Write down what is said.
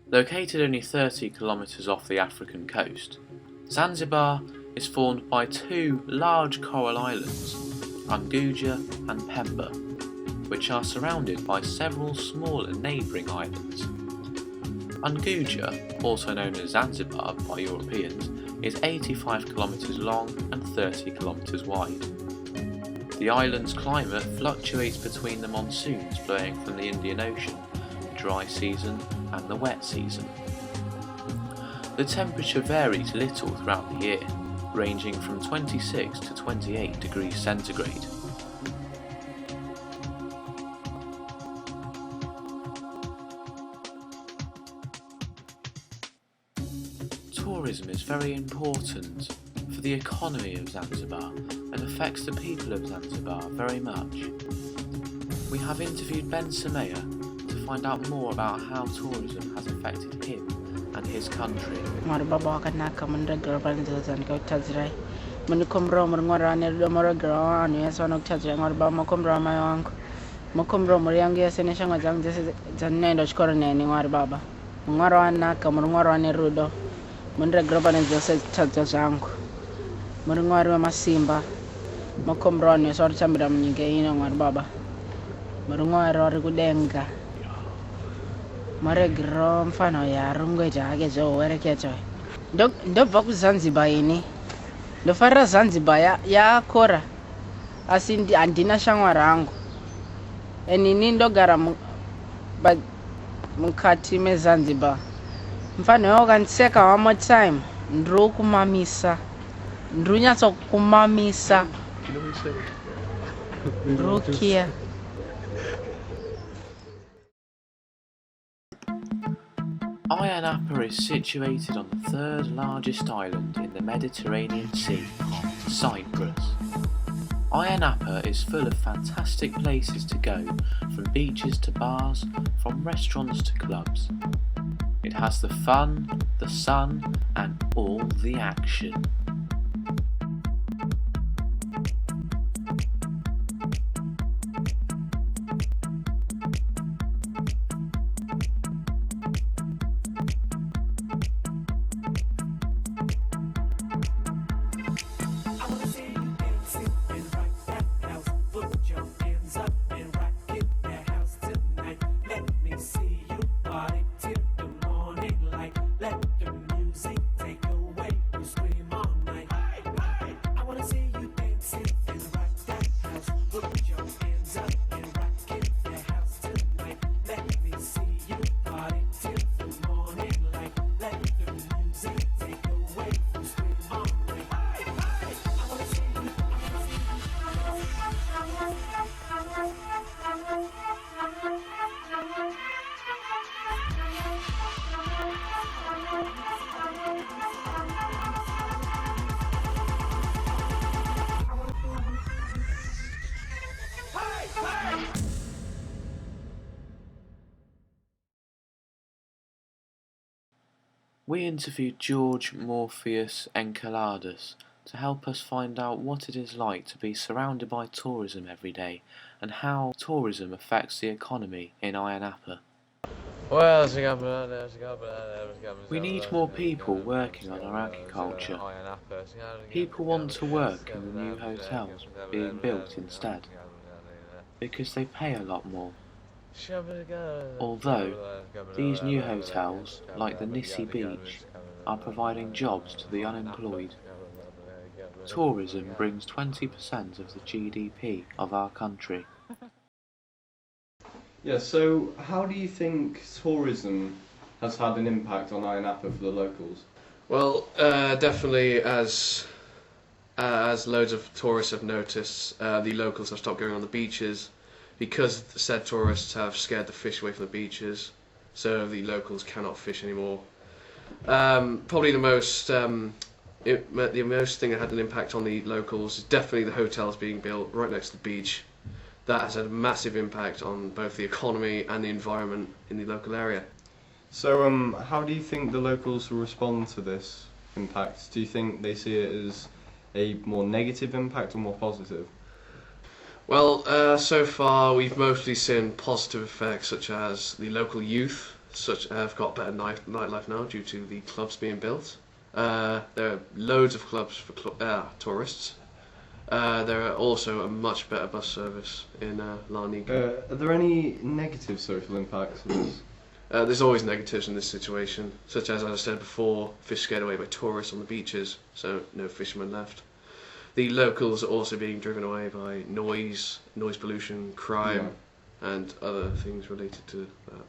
Located only 30 kilometres off the African coast, Zanzibar is formed by two large coral islands, Unguja and Pemba, which are surrounded by several smaller neighbouring islands. Unguja, also known as Zanzibar by Europeans, is 85 kilometres long and 30 kilometres wide. The island's climate fluctuates between the monsoons blowing from the Indian Ocean, the dry season and the wet season. The temperature varies little throughout the year, ranging from 26 to 28 degrees centigrade. Tourism is very important for the economy of Zanzibar and affects the people of Zanzibar very much. We have interviewed Ben Samaya to find out more about how tourism has affected him and his country. Mundra grabane zose chacha zangu muri mwari wemasimba makombroni sori chambira munyika ino mwari baba muri mwari uri kudenga maregiro mfano yarungoita hake zvowerekecho ndobva kuZanzibar ini ndofarira Zanzibar yakora asi handina shamwari rangu enini ndogara mukati meZanzibar. Mfano wakandiseka one more time, ndiri kumamisa, ndiri nyatso kumamisa, ndiri Ayia Napa is situated on the third largest island in the Mediterranean Sea, Cyprus. Ayia Napa is full of fantastic places to go, from beaches to bars, from restaurants to clubs. It has the fun, the sun, and all the action. We interviewed George Morpheus Enceladus to help us find out what it is like to be surrounded by tourism every day and how tourism affects the economy in Ayia Napa. We need more people working on our agriculture. People want to work in the new hotels being built instead, because they pay a lot more. Although these new hotels, like the Nissi Beach, are providing jobs to the unemployed. Tourism brings 20% of the GDP of our country. Yeah, so how do you think tourism has had an impact on Ayia Napa for the locals? Well, definitely as loads of tourists have noticed, the locals have stopped going on the beaches because the said tourists have scared the fish away from the beaches, so the locals cannot fish anymore. Probably the most thing that had an impact on the locals is definitely the hotels being built right next to the beach. That has had a massive impact on both the economy and the environment in the local area. So how do you think the locals will respond to this impact? Do you think they see it as a more negative impact or more positive? Well, so far we've mostly seen positive effects, such as the local youth have got better nightlife now due to the clubs being built. There are loads of clubs for tourists. There are also a much better bus service in Larnaca. Are there any negative social impacts of this? There's always negatives in this situation, such as I said before, fish scared away by tourists on the beaches, so no fishermen left. The locals are also being driven away by noise pollution, crime, and other things related to that.